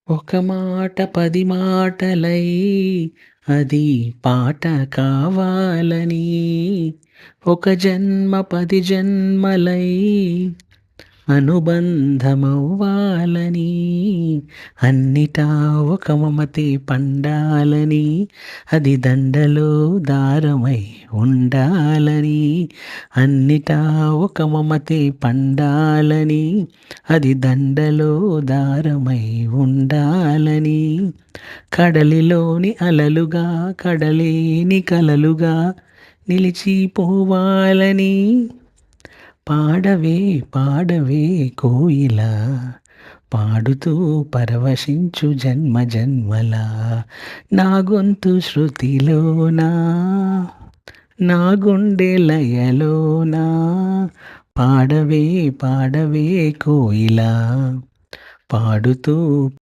ఒక మాట 10 మాటలై అది పాట కావాలని ఒక జన్మ 10 జన్మలై అనుబంధమవ్వాలని అన్నిటా ఒక మమతే పండాలని అది దండలో దారమై ఉండాలని అన్నిటా ఒక మమతే పండాలని అది దండలో దారమై ఉండాలని కడలిలోని అలలుగా కడలేని కలలుగా నిలిచిపోవాలని పాడవే పాడవే కోయిలా పాడుతూ పరవశించు జన్మ జన్మలా నా గొంతు శృతిలోనా నా గుండె లయలోనా పాడవే పాడవే కోయిలా పాడుతూ